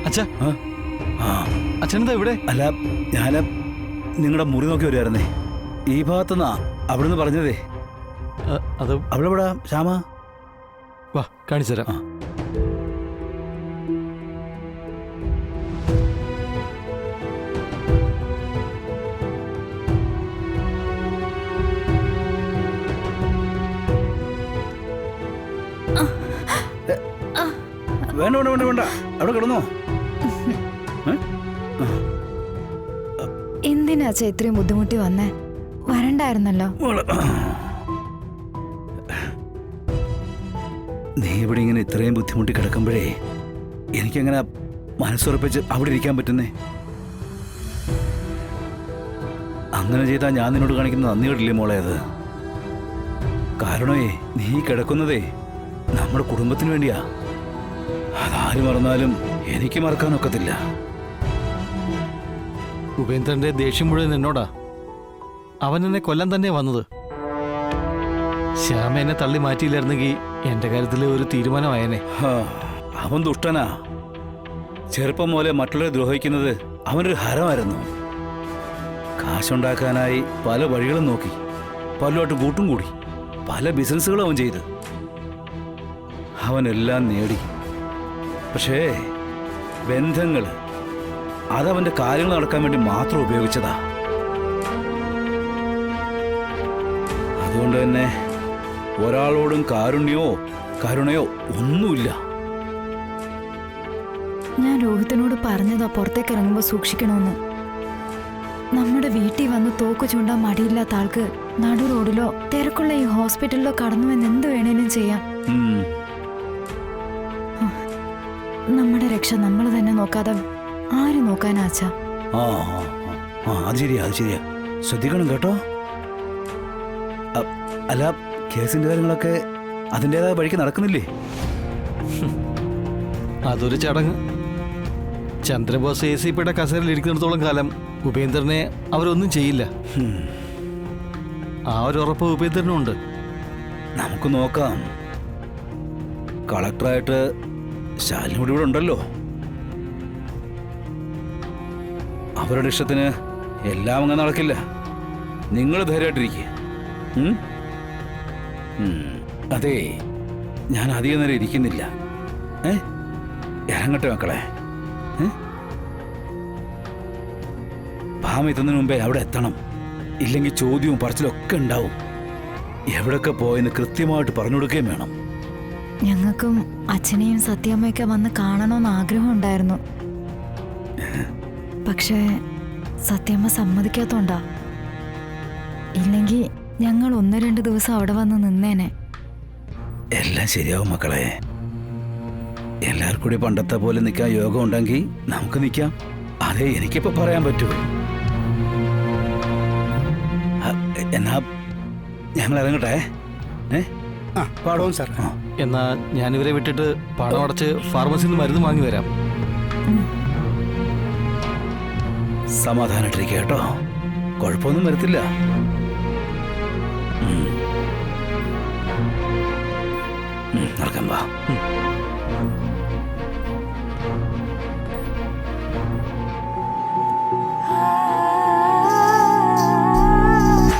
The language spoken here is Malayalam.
അച്ഛാ അച്ഛനെന്താ ഇവിടെ? അല്ല, ഞാൻ നിങ്ങളുടെ മുറി നോക്കി വരുമായിരുന്നേ. ഈ ഭാഗത്തുനിന്നാ അവിടുന്ന് പറഞ്ഞതേ. അത് അവളെവിടാ ശ്യാമ? വാ കാണിച്ചു തരാം. വേണ്ട വേണ്ട വേണ്ട വേണ്ട, അവിടെ കിടന്നോ. എന്തിനാ അച്ഛാ ഇത്രയും ബുദ്ധിമുട്ടി വന്നേ? വരണ്ടായിരുന്നല്ലോ. നീ ഇവിടെ ഇങ്ങനെ ഇത്രയും ബുദ്ധിമുട്ടി കിടക്കുമ്പോഴേ എനിക്കങ്ങനെ മനസ്സുറപ്പിച്ച് അവിടെ ഇരിക്കാൻ പറ്റുന്നേ. അങ്ങനെ ചെയ്താൽ ഞാൻ നിന്നോട് കാണിക്കുന്ന നന്ദിയോടില്ലേ മോളെ അത്. കാരണമേ നീ കിടക്കുന്നതേ നമ്മുടെ കുടുംബത്തിന് വേണ്ടിയാ. അതാര് മറന്നാലും എനിക്ക് മറക്കാനൊക്കത്തില്ല. ഉപേന്ദ്രന്റെ ദേഷ്യം മുഴുവൻ എന്നോടാ. അവൻ എന്നെ കൊല്ലാൻ തന്നെ വന്നത്. ശ്യാമ എന്നെ തള്ളി മാറ്റിയില്ലായിരുന്നെങ്കിൽ എന്റെ കാര്യത്തിൽ ഒരു തീരുമാനമായേനെ. അവൻ ദുഷ്ടനാ. ചെറുപ്പം പോലെ മറ്റുള്ളവരെ ദ്രോഹിക്കുന്നത് അവനൊരു ഹരമായിരുന്നു. കാശുണ്ടാക്കാനായി പല വഴികളും നോക്കി, പലരുമായിട്ട് കൂട്ടും കൂടി, പല ബിസിനസ്സുകളും അവൻ ചെയ്ത്. അവനെല്ലാം നേടി. പക്ഷേ ബന്ധങ്ങൾ അതവന്റെ കാര്യങ്ങൾ നടക്കാൻ വേണ്ടി മാത്രം ഉപയോഗിച്ചതാ. അതുകൊണ്ട് തന്നെ ഒരാളോടും കരുണയോ ഒന്നുമില്ല. ഞാൻ രോഹിത്തിനോട് പറഞ്ഞതാ പുറത്തേക്ക് ഇറങ്ങുമ്പോൾ സൂക്ഷിക്കണമെന്ന്. നമ്മുടെ വീട്ടിൽ വന്ന് തോക്ക് ചൂണ്ടാൻ മടിയില്ലാത്ത ആൾക്ക് നടു റോഡിലോ തിരക്കുള്ള ഈ ഹോസ്പിറ്റലിലോ കടന്നുവെന്ന് എന്ത് വേണേലും ചെയ്യാം. നമ്മുടെ രക്ഷ നമ്മൾ തന്നെ നോക്കാതെ ആര് നോക്കാനാച്ചാ? അത് ശരിയാ, അത് ശരിയാ. ശ്രദ്ധിക്കണം കേട്ടോ. അല്ല, കേസിന്റെ കാര്യങ്ങളൊക്കെ അതിൻ്റെതായ വഴിക്ക് നടക്കുന്നില്ലേ? അതൊരു ചടങ്ങ്. ചന്ദ്രബോസ് ACPയുടെ കസേരയിൽ ഇരിക്കുന്നിടത്തോളം കാലം ഉപേന്ദ്രനെ അവരൊന്നും ചെയ്യില്ല. ആ ഒരു ഉറപ്പ് ഉപേന്ദ്രനുണ്ട്. നമുക്ക് നോക്കാം. കളക്ടറായിട്ട് ശാലിനോട് ഇവിടെ ഉണ്ടല്ലോ. അവരുടെ ഇഷ്ടത്തിന് എല്ലാം അങ്ങനെ നടക്കില്ല. നിങ്ങൾ ധൈര്യമായിട്ടിരിക്കുക. അതെ, ഞാൻ അധികം നേരം ഇരിക്കുന്നില്ല. ഇറങ്ങട്ടെ മക്കളെ. ഭാമ എത്തുന്നതിന് മുമ്പേ അവിടെ എത്തണം. ഇല്ലെങ്കിൽ ചോദ്യവും പറച്ചിലൊക്കെ ഉണ്ടാവും. എവിടൊക്കെ പോയെന്ന് കൃത്യമായിട്ട് പറഞ്ഞു കൊടുക്കുകയും വേണം. ഞങ്ങൾക്കും അച്ഛനെയും സത്യമ്മയൊക്കെ വന്ന് കാണണമെന്ന് ആഗ്രഹം ഉണ്ടായിരുന്നു. പക്ഷേ സത്യമ്മ സമ്മതിക്കാത്തോണ്ടാ. ഇല്ലെങ്കിൽ ഞങ്ങൾ 1-2 ദിവസം അവിടെ വന്ന് നിന്നേനെ. എല്ലാം ശരിയാവും മക്കളെ. എല്ലാവർക്കും കൂടി പണ്ടത്തെ പോലെ നിൽക്കാൻ യോഗം ഉണ്ടെങ്കിൽ നമുക്ക് നിൽക്കാം. അതേ എനിക്കിപ്പോ പറയാൻ പറ്റൂ. എന്നാ ഞങ്ങൾ ഇറങ്ങട്ടെ. പാടവും സാർ. എന്നാ ഞാനിവരെ വിട്ടിട്ട് പണം അടച്ച് ഫാർമസിയിൽ നിന്ന് മരുന്ന് വാങ്ങി വരാം. സമാധാനായിട്ടിരിക്കുക കേട്ടോ. കുഴപ്പമൊന്നും വരത്തില്ല. നടക്കാൻ വാ.